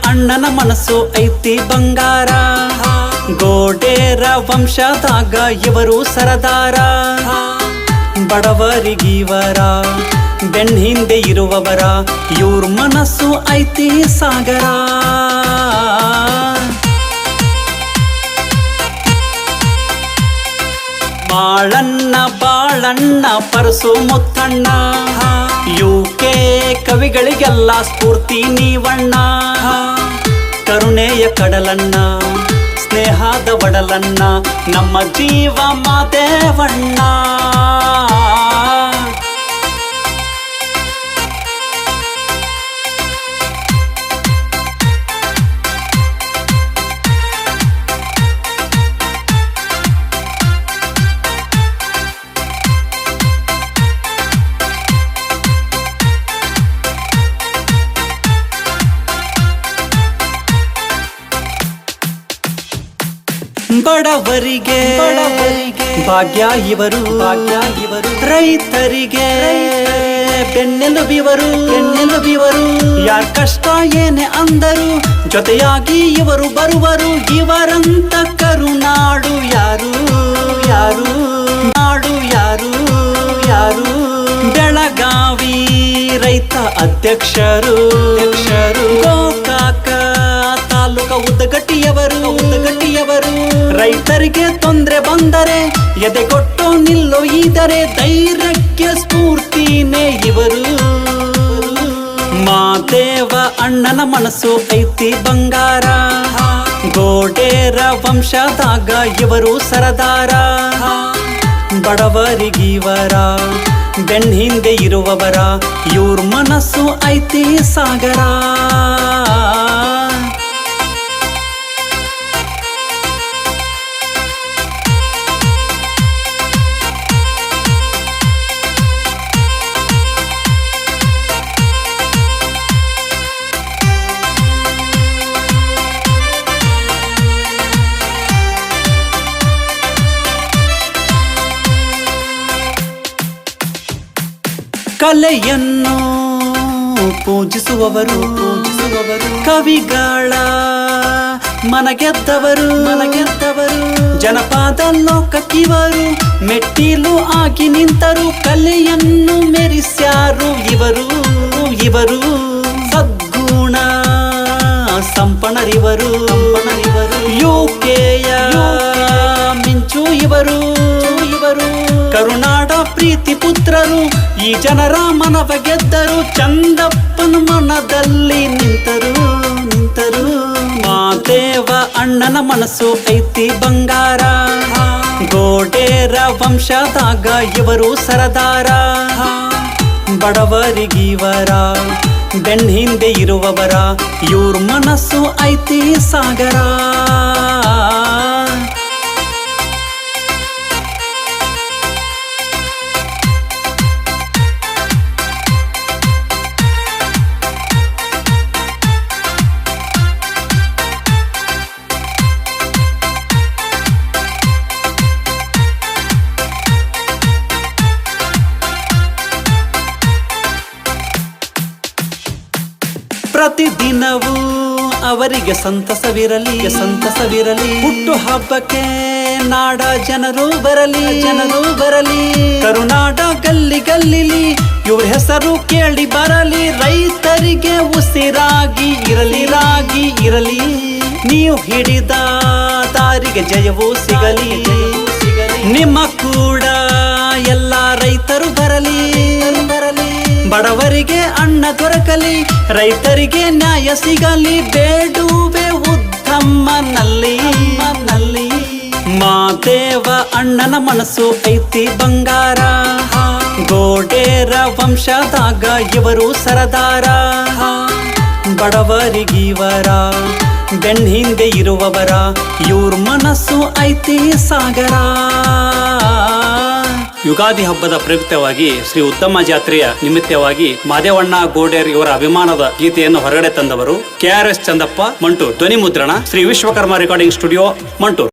ಅಣ್ಣನ ಮನಸ್ಸು ಐತಿ ಬಂಗಾರ. ಗೋಡೇರ ವಂಶದಾಗ ಇವರು ಸರದಾರ. ಬಡವರಿಗಿವರ ಬೆನ್ನ ಹಿಂದೆ ಇರುವವರ ಇವ್ರ ಮನಸ್ಸು ಐತಿ ಸಾಗರ. ಬಾಳಣ್ಣ ಬಾಳಣ್ಣ ಪರಸು ಮುತ್ತಣ್ಣ, UK ಕವಿಗಳಿಗೆಲ್ಲ ಸ್ಫೂರ್ತಿ ನೀವಣ್ಣ. ಕರುಣೆಯ ಕಡಲಣ್ಣ, ಸ್ನೇಹದ ಒಡಲಣ್ಣ, ನಮ್ಮ ಜೀವ ಮಾದೇವಣ್ಣ. ಬಡವರಿಗೆ ಭಾಗ್ಯ ಇವರು, ರೈತರಿಗೆ ಬೆನ್ನೆಲುಬಿವರು. ಯಾರ ಕಷ್ಟ ಏನೇ ಅಂದರು ಜೊತೆಯಾಗಿ ಇವರು ಬರುವರು. ಇವರಂತ ಕರುನಾಡು ಯಾರು ನಾಡು ಯಾರು. ಬೆಳಗಾವಿ ರೈತ ಅಧ್ಯಕ್ಷರು, ಗೋಕಾಕ ತಾಲೂಕ ಉದ್ದಗಟ್ಟಿಯವರು. ರೈತರಿಗೆ ತೊಂದರೆ ಬಂದರೆ ಎದೆಗೊಟ್ಟು ನಿಲ್ಲೋ ಇದರೆ ಧೈರ್ಯಕ್ಕೆ ಸ್ಫೂರ್ತಿನೇ ಇವರು. ಮಾದೇವ ಅಣ್ಣನ ಮನಸ್ಸು ಐತಿ ಬಂಗಾರ. ಗೋಡೇರ ವಂಶದಾಗ ಇವರು ಸರದಾರ. ಬಡವರಿಗಿವರ ಬೆನ್ನ ಹಿಂದೆ ಇರುವವರ ಇವ್ರ ಮನಸ್ಸು ಐತಿ ಸಾಗರ. ಕಲೆಯನ್ನು ಪೂಜಿಸುವವರು, ಕವಿಗಳ ಮನಗೆದ್ದವರು. ಜನಪದ ಲೋಕಕ್ಕಿವರು ಮೆಟ್ಟಿಲು ಆಗಿ ನಿಂತರು. ಕಲೆಯನ್ನು ಮೆರೆಸ್ಯಾರು ಇವರು. ಸದ್ಗುಣ ಸಂಪಣರಿವರು. UKಯ ಮಿಂಚು ಇವರು. ಕರುನಾಡ ಪ್ರೀತಿ ಪುತ್ರರು ಈ ಜನರ ಮನವ ಗೆದ್ದರು. ಚಂದಪ್ಪನ ಮನದಲ್ಲಿ ನಿಂತರು. ಮಾದೇವ ಅಣ್ಣನ ಮನಸ್ಸು ಐತಿ ಬಂಗಾರ. ಗೋಡೇರ ವಂಶದಾಗ ಇವರು ಸರದಾರ. ಬಡವರಿಗಿವರ ಬೆನ್ನ ಹಿಂದೆ ಇರುವವರ ಇವ್ರ ಮನಸ್ಸು ಐತಿ ಸಾಗರ. ಪ್ರತಿದಿನವೂ ಅವರಿಗೆ ಸಂತಸವಿರಲಿ. ಹುಟ್ಟು ಹಬ್ಬಕ್ಕೆ ನಾಡ ಜನರು ಬರಲಿ. ಕರುನಾಡ ಗಲ್ಲಿಲಿ ಇವ್ರ ಹೆಸರು ಕೇಳಿ ಬರಲಿ. ರೈತರಿಗೆ ಉಸಿರಾಗಿ ಇರಲಿ. ನೀವು ಹಿಡಿದ ದಾರಿಗೆ ಜಯವೂ ಸಿಗಲಿ. ನಿಮ್ಮ ಕೂಡ ಎಲ್ಲ ರೈತರು ಬರಲಿ. ಬಡವರಿಗೆ ಅನ್ನ ದೊರಕಲಿ, ರೈತರಿಗೆ ನ್ಯಾಯ ಸಿಗಲಿ. ಬೇಡುವೆ ಉದ್ದಮ್ಮನಲ್ಲಿ. ಮಾದೇವ ಅಣ್ಣನ ಮನಸ್ಸು ಐತಿ ಬಂಗಾರ. ಗೋಡೇರ ವಂಶದಾಗ ಇವರು ಸರದಾರ. ಬಡವರಿಗಿವರ ಬೆನ್ನ ಹಿಂದೆ ಇರುವವರ ಇವ್ರ ಮನಸ್ಸು ಐತಿ ಸಾಗರ. ಯುಗಾದಿ ಹಬ್ಬದ ಪ್ರಯುಕ್ತವಾಗಿ ಶ್ರೀ ಉದ್ದಮ್ಮ ಜಾತ್ರೆಯ ನಿಮಿತ್ತವಾಗಿ ಮಾದೇವಣ್ಣ ಗೋಡೇರ್ ಇವರ ಅಭಿಮಾನದ ಗೀತೆಯನ್ನು ಹೊರಗಡೆ ತಂದವರು KRS ಚಂದಪ್ಪ ಮಂಟೂರ್. ಧ್ವನಿ ಮುದ್ರಣ ಶ್ರೀ ವಿಶ್ವಕರ್ಮ ರೆಕಾರ್ಡಿಂಗ್ ಸ್ಟುಡಿಯೋ ಮಂಟೂರ್.